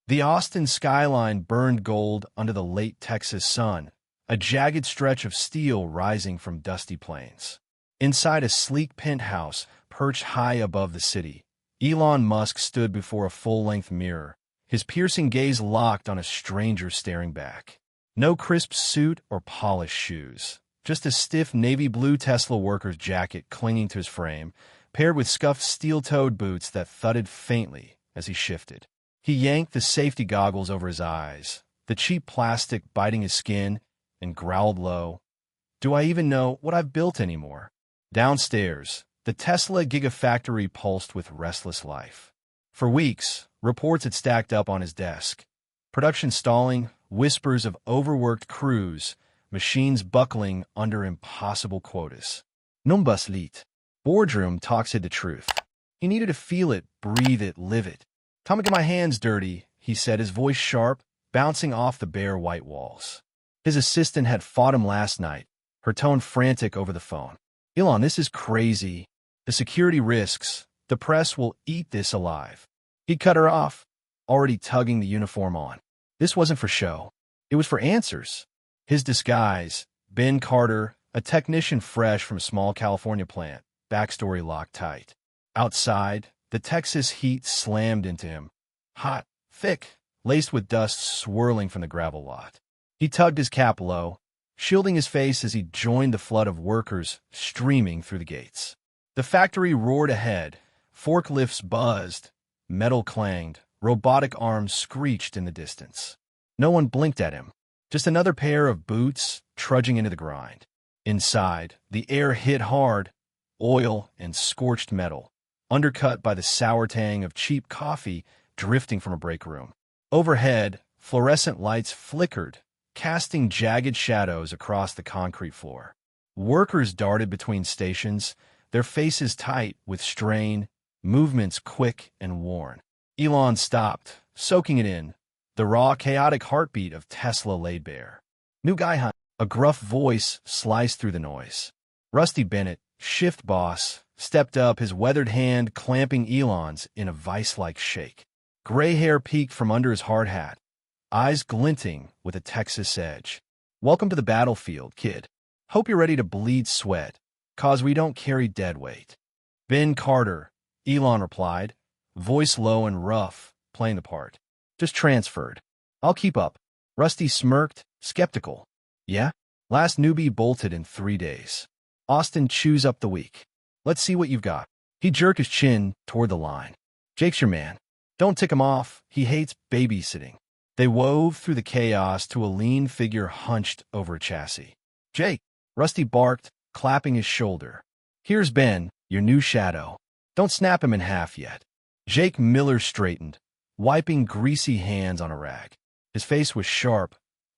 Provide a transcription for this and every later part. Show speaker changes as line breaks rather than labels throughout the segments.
The Austin skyline burned gold under the late Texas sun, a jagged stretch of steel rising from dusty plains. Inside a sleek penthouse perched high above the city, Elon Musk stood before a full-length mirror, his piercing gaze locked on a stranger staring back. No crisp suit or polished shoes, just a stiff navy blue Tesla worker's jacket clinging to his frame, paired with scuffed steel-toed boots that thudded faintly as he shifted. He yanked the safety goggles over his eyes, the cheap plastic biting his skin, and growled low, "Do I even know what I've built anymore?" Downstairs, the Tesla Gigafactory pulsed with restless life. For weeks, reports had stacked up on his desk. Production stalling, whispers of overworked crews, machines buckling under impossible quotas. Numbus lit. Boardroom talks hid the truth. He needed to feel it, breathe it, live it. "Time to get my hands dirty," he said, his voice sharp, bouncing off the bare white walls. His assistant had fought him last night, her tone frantic over the phone. "Elon, this is crazy. The security risks. The press will eat this alive." He cut her off, already tugging the uniform on. This wasn't for show. It was for answers. His disguise, Ben Carter, a technician fresh from a small California plant, backstory locked tight. Outside, the Texas heat slammed into him. Hot, thick, laced with dust swirling from the gravel lot. He tugged his cap low, shielding his face as he joined the flood of workers streaming through the gates. The factory roared ahead, forklifts buzzed, metal clanged, robotic arms screeched in the distance. No one blinked at him, just another pair of boots trudging into the grind. Inside, the air hit hard, oil and scorched metal, undercut by the sour tang of cheap coffee drifting from a break room. Overhead, fluorescent lights flickered, casting jagged shadows across the concrete floor. Workers darted between stations, their faces tight with strain, movements quick and worn. Elon stopped, soaking it in, the raw, chaotic heartbeat of Tesla laid bare. "New guy, huh?" A gruff voice sliced through the noise. Rusty Bennett, shift boss, stepped up, his weathered hand clamping Elon's in a vice-like shake. Gray hair peeked from under his hard hat, eyes glinting with a Texas edge. "Welcome to the battlefield, kid. Hope you're ready to bleed sweat, 'cause we don't carry dead weight." "Ben Carter," Elon replied, voice low and rough, playing the part. "Just transferred. I'll keep up." Rusty smirked, skeptical. "Yeah? Last newbie bolted in 3 days. Austin chews up the week. Let's see what you've got." He jerked his chin toward the line. "Jake's your man. Don't tick him off. He hates babysitting." They wove through the chaos to a lean figure hunched over a chassis. "Jake," Rusty barked, clapping his shoulder. "Here's Ben, your new shadow. Don't snap him in half yet." Jake Miller straightened, wiping greasy hands on a rag. His face was sharp,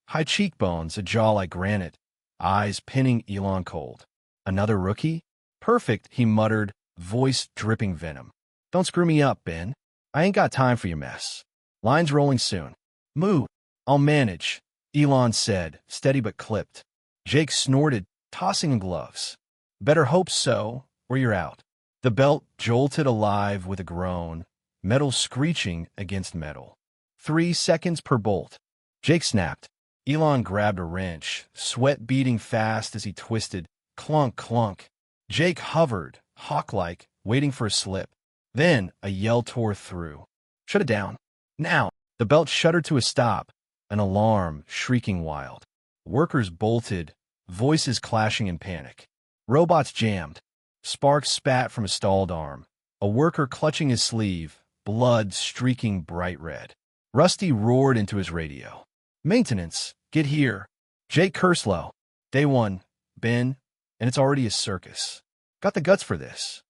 high cheekbones, a jaw like granite, eyes pinning Elon cold. "Another rookie? Perfect," he muttered, voice dripping venom. "Don't screw me up, Ben. I ain't got time for your mess. Line's rolling soon." "Move. I'll manage," Elon said, steady but clipped. Jake snorted, tossing in gloves. "Better hope so, or you're out." The belt jolted alive with a groan, metal screeching against metal. 3 seconds per bolt. Jake snapped. Elon grabbed a wrench, sweat beading fast as he twisted. Clunk, clunk. Jake hovered, hawk-like, waiting for a slip. Then a yell tore through. "Shut it down. Now!" The belt shuddered to a stop, an alarm shrieking wild. Workers bolted, voices clashing in panic. Robots jammed. Sparks spat from a stalled arm. A worker clutching his sleeve, blood streaking bright red. Rusty roared into his radio. "Maintenance, get here." Jake cursed low. "Day 1, Ben, and it's already a circus. Got the guts for this."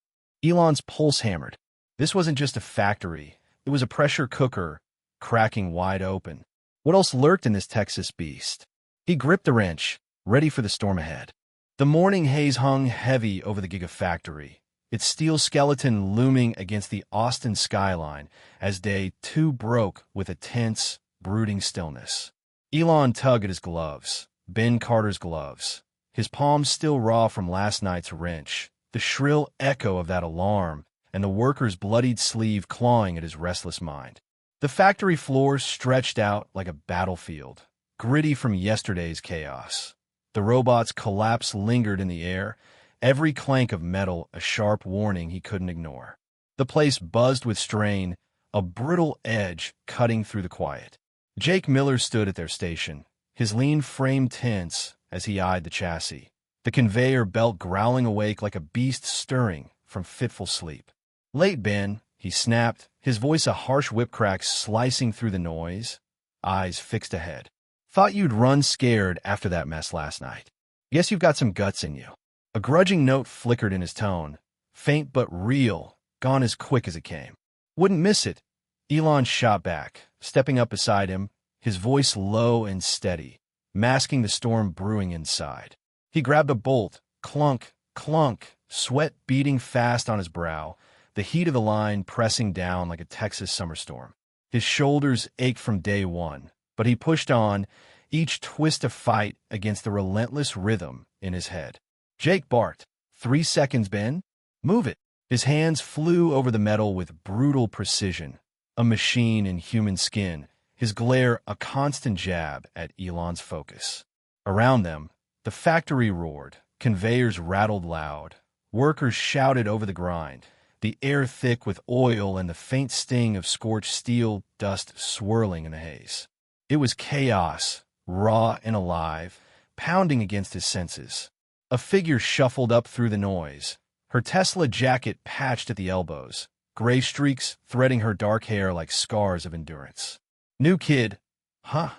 Elon's pulse hammered. This wasn't just a factory. It was a pressure cooker, cracking wide open. What else lurked in this Texas beast? He gripped the wrench, ready for the storm ahead. The morning haze hung heavy over the Gigafactory, its steel skeleton looming against the Austin skyline as day 2 broke with a tense, brooding stillness. Elon tugged at his gloves, Ben Carter's gloves, his palms still raw from last night's wrench, the shrill echo of that alarm, and the worker's bloodied sleeve clawing at his restless mind. The factory floor stretched out like a battlefield, gritty from yesterday's chaos. The robot's collapse lingered in the air, every clank of metal a sharp warning he couldn't ignore. The place buzzed with strain, a brittle edge cutting through the quiet. Jake Miller stood at their station, his lean frame tense as he eyed the chassis, the conveyor belt growling awake like a beast stirring from fitful sleep. "Late, Ben," he snapped, his voice a harsh whip crack slicing through the noise, eyes fixed ahead. "Thought you'd run scared after that mess last night. Guess you've got some guts in you." A grudging note flickered in his tone, faint but real, gone as quick as it came. "Wouldn't miss it," Elon shot back, stepping up beside him, his voice low and steady, masking the storm brewing inside. He grabbed a bolt, clunk, clunk, sweat beating fast on his brow, the heat of the line pressing down like a Texas summer storm. His shoulders ached from day one, but he pushed on, each twist a fight against the relentless rhythm in his head. Jake barked, "3 seconds, Ben. Move it." His hands flew over the metal with brutal precision, a machine in human skin, his glare a constant jab at Elon's focus. Around them, the factory roared, conveyors rattled loud, workers shouted over the grind, the air thick with oil and the faint sting of scorched steel dust swirling in the haze. It was chaos, raw and alive, pounding against his senses. A figure shuffled up through the noise, her Tesla jacket patched at the elbows, gray streaks threading her dark hair like scars of endurance. "New kid, huh?"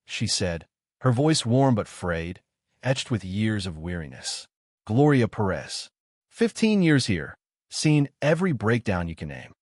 she said, her voice warm but frayed, etched with years of weariness. "Gloria Perez. 15 years here, seen every breakdown you can name."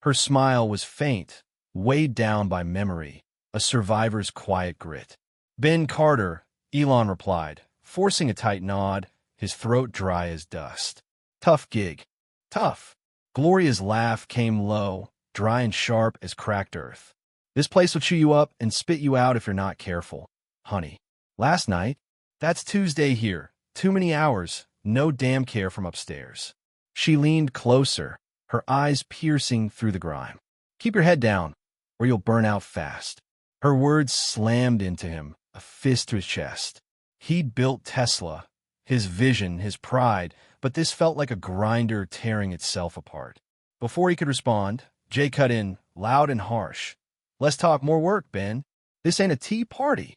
Her smile was faint, weighed down by memory, a survivor's quiet grit. "Ben Carter," Elon replied, forcing a tight nod, his throat dry as dust. "Tough gig." "Tough." Gloria's laugh came low, dry and sharp as cracked earth. "This place will chew you up and spit you out if you're not careful, honey. Last night? That's Tuesday here. Too many hours, no damn care from upstairs." She leaned closer, her eyes piercing through the grime. "Keep your head down, or you'll burn out fast." Her words slammed into him, a fist to his chest. He'd built Tesla, his vision, his pride, but this felt like a grinder tearing itself apart. Before he could respond, Jay cut in, loud and harsh. "Let's talk more work, Ben. This ain't a tea party."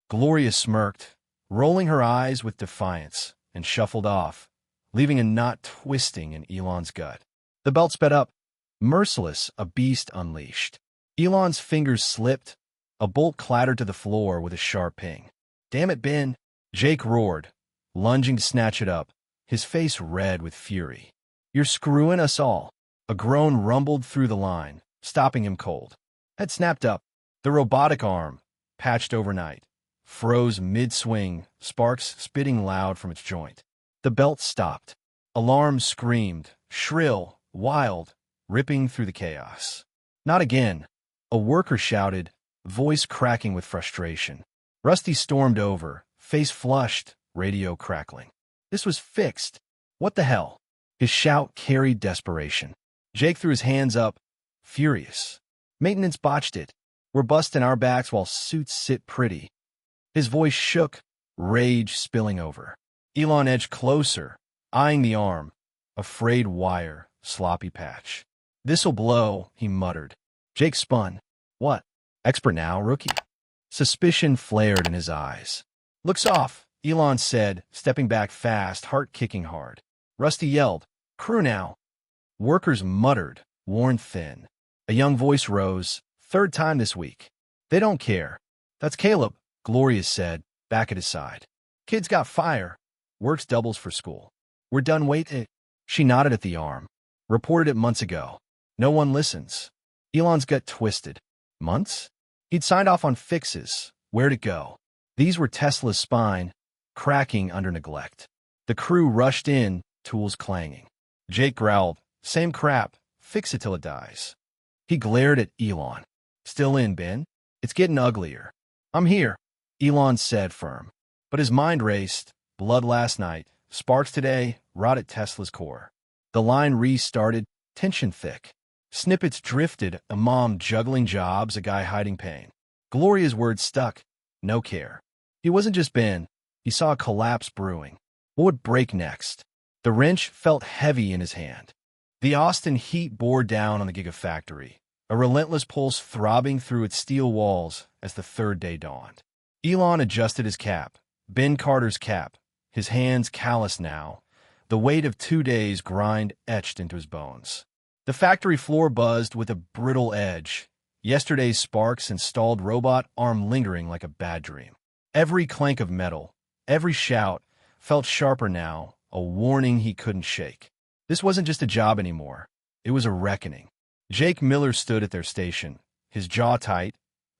Gloria smirked, rolling her eyes with defiance, and shuffled off, leaving a knot twisting in Elon's gut. The belt sped up, merciless, a beast unleashed. Elon's fingers slipped, a bolt clattered to the floor with a sharp ping. "Damn it, Ben!" Jake roared, lunging to snatch it up, his face red with fury. "You're screwing us all." A groan rumbled through the line, stopping him cold. Head snapped up. The robotic arm, patched overnight, froze mid-swing, sparks spitting loud from its joint. The belt stopped. Alarm screamed, shrill, wild, ripping through the chaos. "Not again," a worker shouted, voice cracking with frustration. Rusty stormed over, face flushed, radio crackling. "This was fixed. What the hell?" His shout carried desperation. Jake threw his hands up, furious. "Maintenance botched it. We're busting our backs while suits sit pretty." His voice shook, rage spilling over. Elon edged closer, eyeing the arm, a frayed wire, sloppy patch. "This'll blow," he muttered. Jake spun. "What? Expert now, rookie?" Suspicion flared in his eyes. "Looks off," Elon said, stepping back fast, heart kicking hard. Rusty yelled, "Crew now." Workers muttered, worn thin. A young voice rose, "Third time this week." "They don't care." "That's Caleb," Gloria said, back at his side. "Kid's got fire. Works doubles for school. We're done waiting." She nodded at the arm. "Reported it months ago. No one listens." Elon's gut twisted. Months? He'd signed off on fixes. Where'd it go? These were Tesla's spine, cracking under neglect. The crew rushed in, tools clanging. Jake growled, "Same crap. Fix it till it dies." He glared at Elon. "Still in, Ben? It's getting uglier." "I'm here," Elon said firm. But his mind raced. Blood last night, sparks today, rot at Tesla's core. The line restarted, tension thick. Snippets drifted, a mom juggling jobs, a guy hiding pain. Gloria's words stuck. No care. He wasn't just Ben. He saw a collapse brewing. What would break next? The wrench felt heavy in his hand. The Austin heat bore down on the Gigafactory, a relentless pulse throbbing through its steel walls as the third day dawned. Elon adjusted his cap, Ben Carter's cap, his hands callous now, the weight of 2 days' grind etched into his bones. The factory floor buzzed with a brittle edge, yesterday's sparks and stalled robot arm lingering like a bad dream. Every clank of metal, every shout, felt sharper now, a warning he couldn't shake. This wasn't just a job anymore. It was a reckoning. Jake Miller stood at their station, his jaw tight,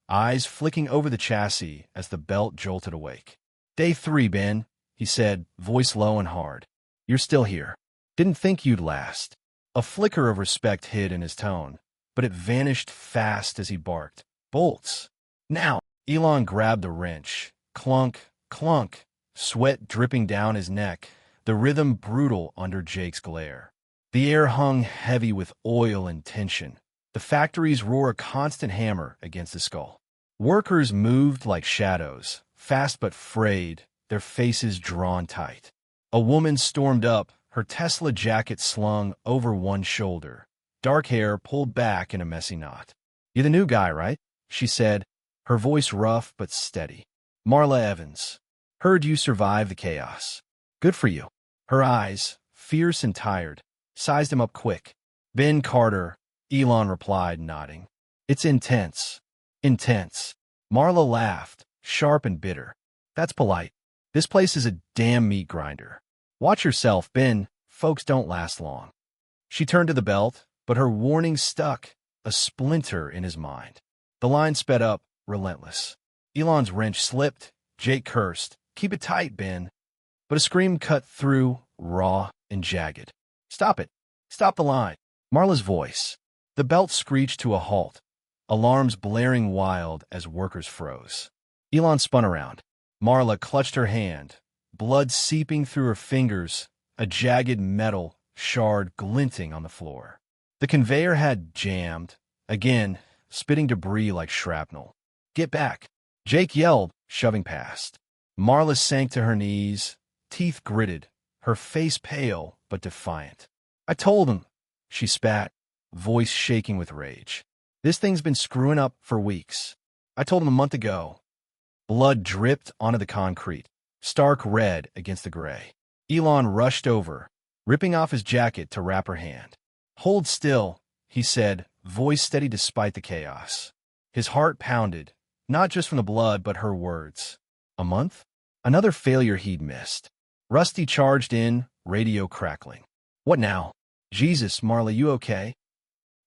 eyes flicking over the chassis as the belt jolted awake. "Day 3, Ben," he said, voice low and hard. "You're still here. Didn't think you'd last." A flicker of respect hid in his tone, but it vanished fast as he barked. "Bolts. Now!" Elon grabbed the wrench. Clunk, clunk, sweat dripping down his neck, the rhythm brutal under Jake's glare. The air hung heavy with oil and tension, the factory's roar a constant hammer against the skull. Workers moved like shadows, fast but frayed, their faces drawn tight. A woman stormed up, her Tesla jacket slung over one shoulder, dark hair pulled back in a messy knot. "You're the new guy, right?" she said, her voice rough but steady. "Marla Evans. Heard you survived the chaos. Good for you." Her eyes, fierce and tired, sized him up quick. "Ben Carter," Elon replied, nodding. "It's intense. Intense." Marla laughed, sharp and bitter. "That's polite. This place is a damn meat grinder. Watch yourself, Ben. Folks don't last long." She turned to the belt, but her warning stuck, a splinter in his mind. The line sped up, relentless. Elon's wrench slipped. Jake cursed. "Keep it tight, Ben." But a scream cut through, raw and jagged. "Stop it. Stop the line." Marla's voice. The belt screeched to a halt, alarms blaring wild as workers froze. Elon spun around. Marla clutched her hand, blood seeping through her fingers, a jagged metal shard glinting on the floor. The conveyor had jammed, again, spitting debris like shrapnel. "Get back!" Jake yelled, shoving past. Marla sank to her knees, teeth gritted, her face pale but defiant. "I told him," she spat, voice shaking with rage. "This thing's been screwing up for weeks. I told him a month ago." Blood dripped onto the concrete, stark red against the gray. Elon rushed over, ripping off his jacket to wrap her hand. "Hold still," he said, voice steady despite the chaos. His heart pounded, not just from the blood but her words. A month? Another failure he'd missed. Rusty charged in, radio crackling. "What now?" "Jesus, Marla, you okay?"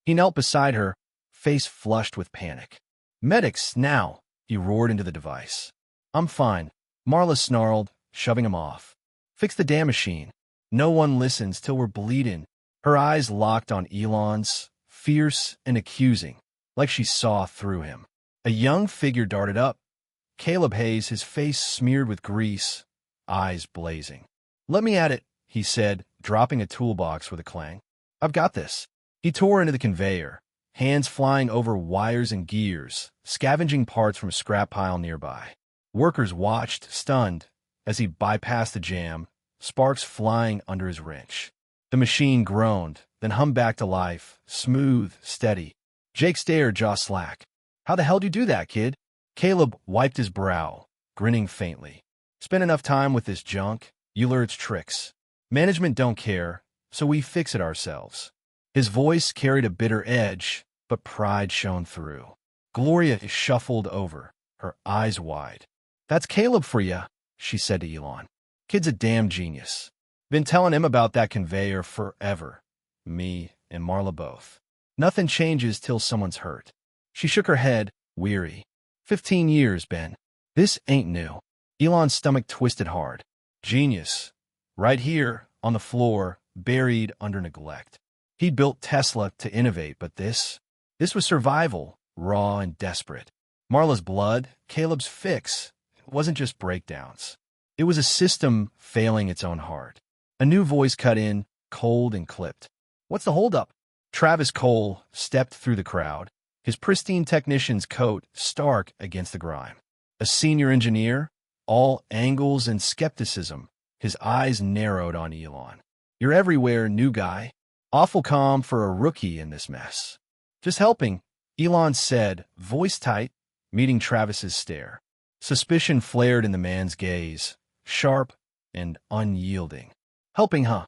He knelt beside her, face flushed with panic. "Medics, now!" he roared into the device. "I'm fine," Marla snarled, shoving him off. "Fix the damn machine. No one listens till we're bleeding." Her eyes locked on Elon's, fierce and accusing, like she saw through him. A young figure darted up. Caleb Hayes, his face smeared with grease, eyes blazing. "Let me at it," he said, dropping a toolbox with a clang. "I've got this." He tore into the conveyor, hands flying over wires and gears, scavenging parts from a scrap pile nearby. Workers watched, stunned, as he bypassed the jam, sparks flying under his wrench. The machine groaned, then hummed back to life, smooth, steady. Jake stared, jaw slack. "How the hell do you do that, kid?" Caleb wiped his brow, grinning faintly. "Spend enough time with this junk, you learn its tricks. Management don't care, so we fix it ourselves." His voice carried a bitter edge, but pride shone through. Gloria shuffled over, her eyes wide. "That's Caleb for you," she said to Elon. "Kid's a damn genius. Been telling him about that conveyor forever. Me and Marla both. Nothing changes till someone's hurt." She shook her head, weary. 15 years, Ben. This ain't new." Elon's stomach twisted hard. Genius. Right here, on the floor, buried under neglect. He'd built Tesla to innovate, but this was survival, raw and desperate. Marla's blood, Caleb's fix, wasn't just breakdowns. It was a system failing its own heart. A new voice cut in, cold and clipped. "What's the holdup?" Travis Cole stepped through the crowd, his pristine technician's coat stark against the grime. A senior engineer, all angles and skepticism, his eyes narrowed on Elon. "You're everywhere, new guy. Awful calm for a rookie in this mess." "Just helping," Elon said, voice tight, meeting Travis's stare. Suspicion flared in the man's gaze, sharp and unyielding. "Helping, huh?"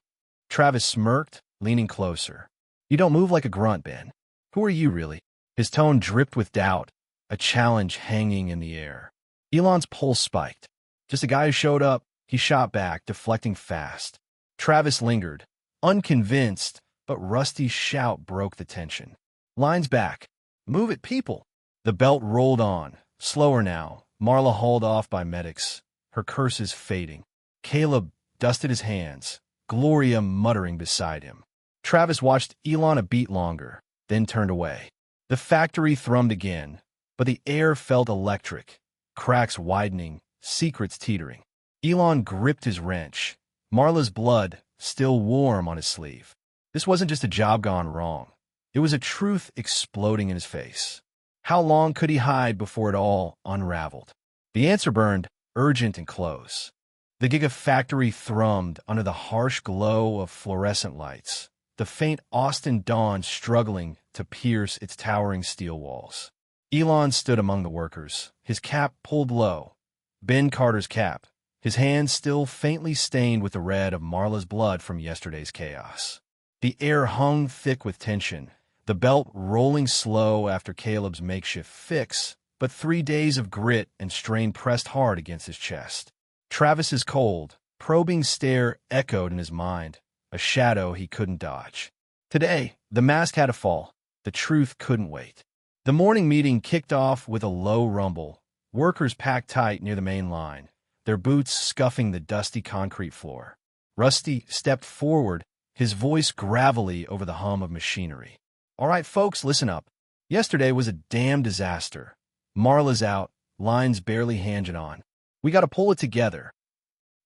Travis smirked, leaning closer. "You don't move like a grunt, Ben. Who are you, really?" His tone dripped with doubt, a challenge hanging in the air. Elon's pulse spiked. "Just a guy who showed up," he shot back, deflecting fast. Travis lingered, unconvinced, but Rusty's shout broke the tension. "Lines back. Move it, people." The belt rolled on, slower now, Marla hauled off by medics, her curses fading. Caleb dusted his hands, Gloria muttering beside him. Travis watched Elon a beat longer, then turned away. The factory thrummed again, but the air felt electric, cracks widening, secrets teetering. Elon gripped his wrench, Marla's blood still warm on his sleeve. This wasn't just a job gone wrong. It was a truth exploding in his face. How long could he hide before it all unraveled? The answer burned, urgent and close. The Gigafactory thrummed under the harsh glow of fluorescent lights, the faint Austin dawn struggling to pierce its towering steel walls. Elon stood among the workers, his cap pulled low. Ben Carter's cap, his hands still faintly stained with the red of Marla's blood from yesterday's chaos. The air hung thick with tension, the belt rolling slow after Caleb's makeshift fix, but 3 days of grit and strain pressed hard against his chest. Travis's cold, probing stare echoed in his mind, a shadow he couldn't dodge. Today, the mask had to fall. The truth couldn't wait. The morning meeting kicked off with a low rumble, workers packed tight near the main line, their boots scuffing the dusty concrete floor. Rusty stepped forward, his voice gravelly over the hum of machinery. "All right, folks, listen up. Yesterday was a damn disaster. Marla's out, lines barely hanging on. We got to pull it together."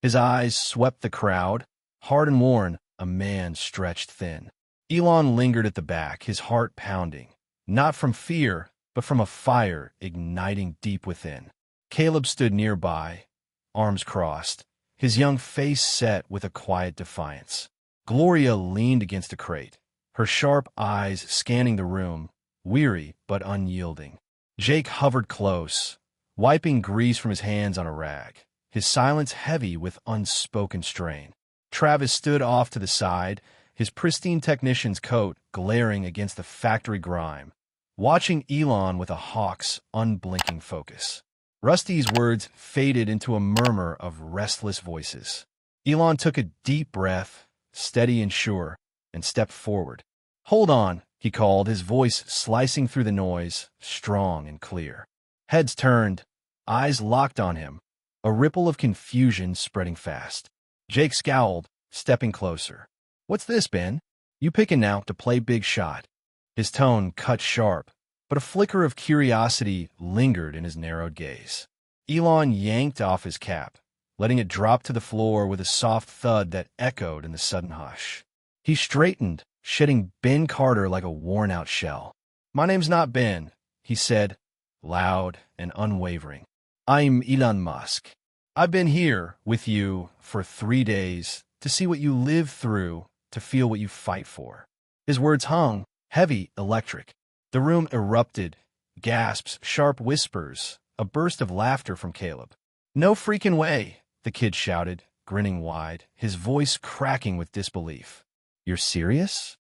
His eyes swept the crowd. Hard and worn, a man stretched thin. Elon lingered at the back, his heart pounding, not from fear, but from a fire igniting deep within. Caleb stood nearby, arms crossed, his young face set with a quiet defiance. Gloria leaned against a crate, her sharp eyes scanning the room, weary but unyielding. Jake hovered close, wiping grease from his hands on a rag, his silence heavy with unspoken strain. Travis stood off to the side, his pristine technician's coat glaring against the factory grime, watching Elon with a hawk's unblinking focus. Rusty's words faded into a murmur of restless voices. Elon took a deep breath, steady and sure, and stepped forward. "Hold on," he called, his voice slicing through the noise, strong and clear. Heads turned, eyes locked on him, a ripple of confusion spreading fast. Jake scowled, stepping closer. "What's this, Ben? You picking now to play big shot?" His tone cut sharp, but a flicker of curiosity lingered in his narrowed gaze. Elon yanked off his cap, letting it drop to the floor with a soft thud that echoed in the sudden hush. He straightened, shedding Ben Carter like a worn-out shell. "My name's not Ben," he said, loud and unwavering. "I'm Elon Musk. I've been here with you for 3 days to see what you live through, to feel what you fight for." His words hung, heavy, electric. The room erupted, gasps, sharp whispers, a burst of laughter from Caleb. "No freaking way," the kid shouted, grinning wide, his voice cracking with disbelief. "You're serious?"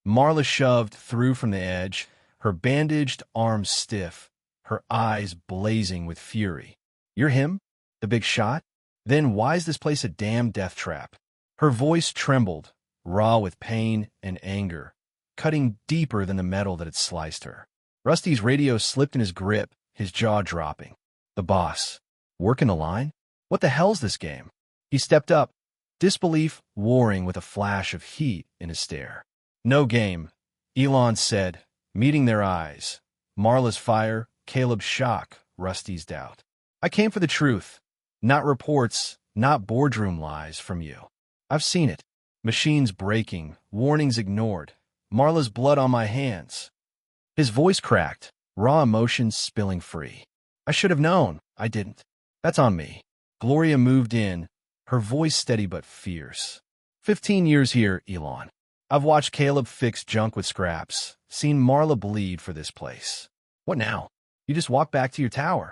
Marla shoved through from the edge, her bandaged arms stiff, her eyes blazing with fury. "You're him? The big shot? Then why's this place a damn death trap?" Her voice trembled, raw with pain and anger, cutting deeper than the metal that had sliced her. Rusty's radio slipped in his grip, his jaw dropping. "The boss. Working the line? What the hell's this game?" He stepped up, disbelief warring with a flash of heat in his stare. "No game," Elon said, meeting their eyes. Marla's fire, Caleb's shock, Rusty's doubt. "I came for the truth. Not reports, not boardroom lies from you. I've seen it. Machines breaking, warnings ignored, Marla's blood on my hands. His voice cracked, raw emotions spilling free. I should have known. I didn't. That's on me. Gloria moved in, her voice steady but fierce. 15 years here, Elon. I've watched Caleb fix junk with scraps, seen Marla bleed for this place. What now? You just walk back to your tower.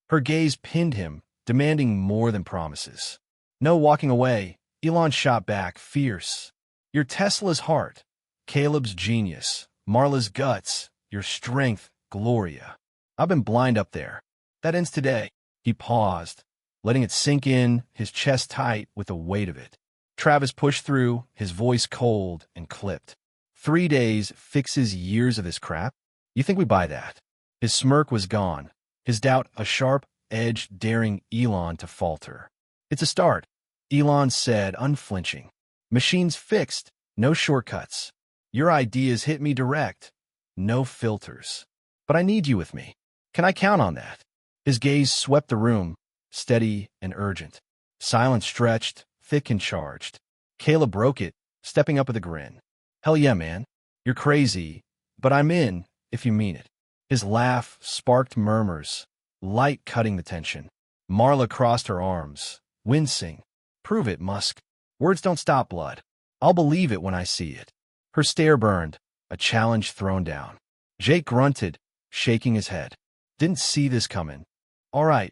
Her gaze pinned him, demanding more than promises. No walking away, Elon shot back, fierce. Your Tesla's heart, Caleb's genius, Marla's guts, your strength, Gloria. I've been blind up there. That ends today. He paused, letting it sink in, his chest tight with the weight of it. Travis pushed through, his voice cold and clipped. 3 days fixes years of this crap? You think we buy that? His smirk was gone, his doubt a sharp edge daring Elon to falter. It's a start, Elon said, unflinching. Machines fixed, no shortcuts. Your ideas hit me direct, no filters. But I need you with me. Can I count on that? His gaze swept the room, steady and urgent. Silence stretched, thick and charged. Caleb broke it, stepping up with a grin. Hell yeah, man. You're crazy, but I'm in, if you mean it. His laugh sparked murmurs, light cutting the tension. Marla crossed her arms, wincing. Prove it, Musk. Words don't stop blood. I'll believe it when I see it. Her stare burned, a challenge thrown down. Jake grunted, shaking his head. Didn't see this coming. All right,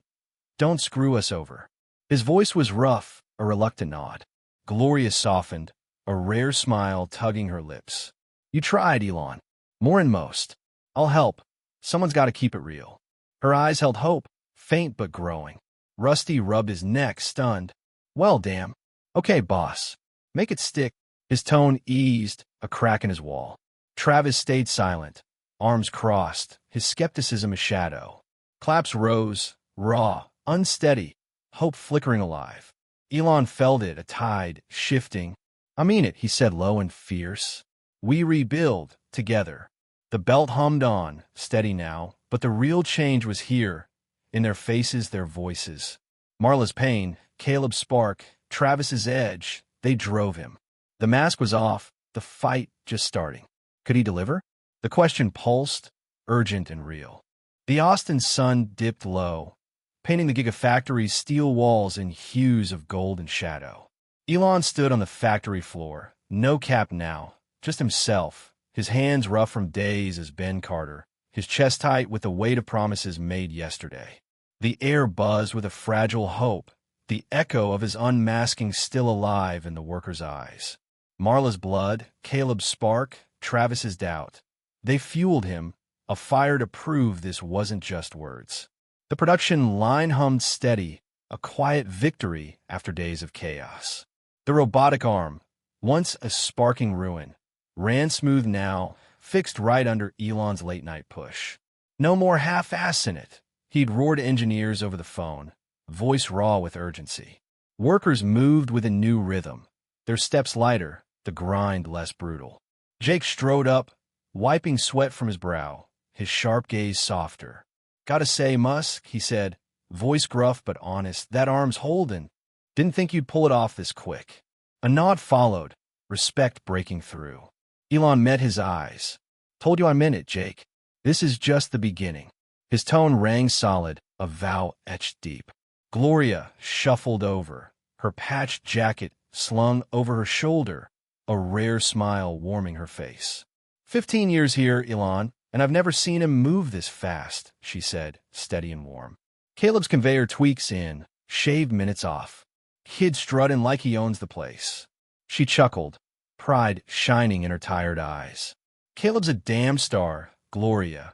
don't screw us over. His voice was rough, a reluctant nod. Gloria softened, a rare smile tugging her lips. You tried, Elon. More than most. I'll help. Someone's got to keep it real. Her eyes held hope, faint but growing. Rusty rubbed his neck, stunned. Well, damn. Okay, boss. Make it stick. His tone eased, a crack in his wall. Travis stayed silent, arms crossed, his skepticism a shadow. Claps rose, raw, unsteady, hope flickering alive. Elon felt it, a tide, shifting. I mean it, he said low and fierce. We rebuild, together. The belt hummed on, steady now, but the real change was here, in their faces, their voices. Marla's pain, Caleb's spark, Travis's edge, they drove him. The mask was off, the fight just starting. Could he deliver? The question pulsed, urgent and real. The Austin sun dipped low, painting the Gigafactory's steel walls in hues of gold and shadow. Elon stood on the factory floor, no cap now, just himself, his hands rough from days as Ben Carter, his chest tight with the weight of promises made yesterday. The air buzzed with a fragile hope, the echo of his unmasking still alive in the worker's eyes. Marla's blood, Caleb's spark, Travis's doubt. They fueled him, a fire to prove this wasn't just words. The production line hummed steady, a quiet victory after days of chaos. The robotic arm, once a sparking ruin, ran smooth now, fixed right under Elon's late-night push. No more half-ass in it, he'd roared to engineers over the phone, voice raw with urgency. Workers moved with a new rhythm, their steps lighter, the grind less brutal. Jake strode up, wiping sweat from his brow, his sharp gaze softer. Gotta say, Musk, he said, voice gruff but honest, that arm's holding. Didn't think you'd pull it off this quick. A nod followed, respect breaking through. Elon met his eyes. Told you I meant it, Jake. This is just the beginning. His tone rang solid, a vow etched deep. Gloria shuffled over, her patched jacket slung over her shoulder, a rare smile warming her face. 15 years here, Elon, and I've never seen him move this fast, she said, steady and warm. Caleb's conveyor tweaks in, shaved minutes off. Kid strutting like he owns the place. She chuckled, pride shining in her tired eyes. Caleb's a damn star, Gloria.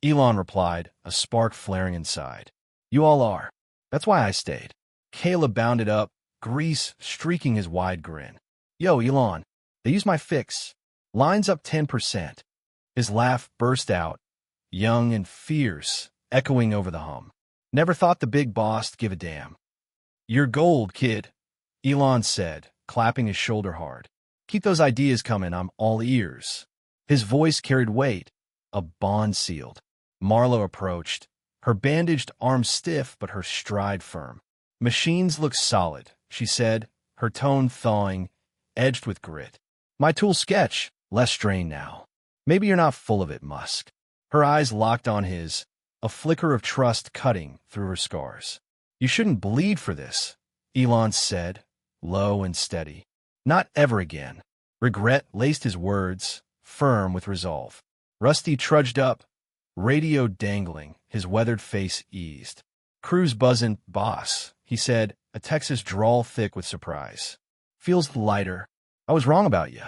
Elon replied, a spark flaring inside. You all are. That's why I stayed. Caleb bounded up, grease streaking his wide grin. Yo, Elon, they used my fix. Lines up 10%. His laugh burst out, young and fierce, echoing over the hum. Never thought the big boss'd give a damn. You're gold, kid, Elon said, clapping his shoulder hard. Keep those ideas coming, I'm all ears. His voice carried weight, a bond sealed. Marla approached, her bandaged arm stiff but her stride firm. Machines look solid, she said, her tone thawing, edged with grit. My tool sketch, Less strain now. Maybe you're not full of it, Musk. Her eyes locked on his, a flicker of trust cutting through her scars. You shouldn't bleed for this, Elon said, low and steady. Not ever again. Regret laced his words, firm with resolve. Rusty trudged up, radio dangling, his weathered face eased. Crew's buzzin', boss, he said, a Texas drawl thick with surprise. Feels lighter. I was wrong about you.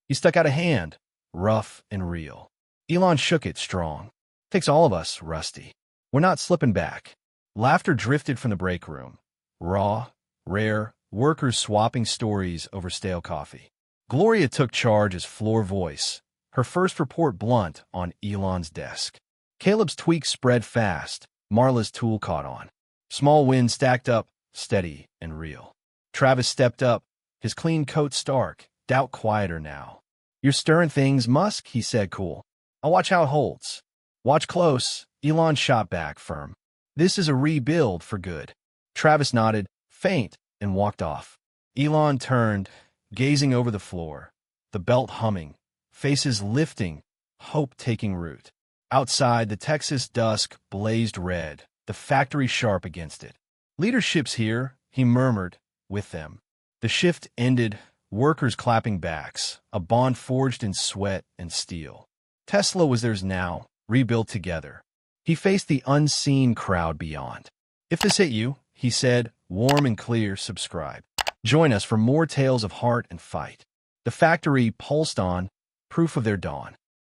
He stuck out a hand, rough and real. Elon shook it strong. Takes all of us, Rusty. We're not slipping back. Laughter drifted from the break room. Raw, rare, workers swapping stories over stale coffee. Gloria took charge as floor voice, her first report blunt on Elon's desk. Caleb's tweaks spread fast. Marla's tool caught on. Small wins stacked up, steady and real. Travis stepped up, his clean coat stark, doubt quieter now. You're stirring things, Musk, he said cool. I'll watch how it holds. Watch close, Elon shot back firm. This is a rebuild for good. Travis nodded, faint, and walked off. Elon turned, gazing over the floor, the belt humming, faces lifting, hope taking root. Outside, the Texas dusk blazed red, the factory sharp against it. Leadership's here, he murmured, with them. The shift ended, workers clapping backs, a bond forged in sweat and steel. Tesla was theirs now, rebuilt together. He faced the unseen crowd beyond. If this hit you, he said, warm and clear, subscribe. Join us for more tales of heart and fight. The factory pulsed on, proof of their dawn.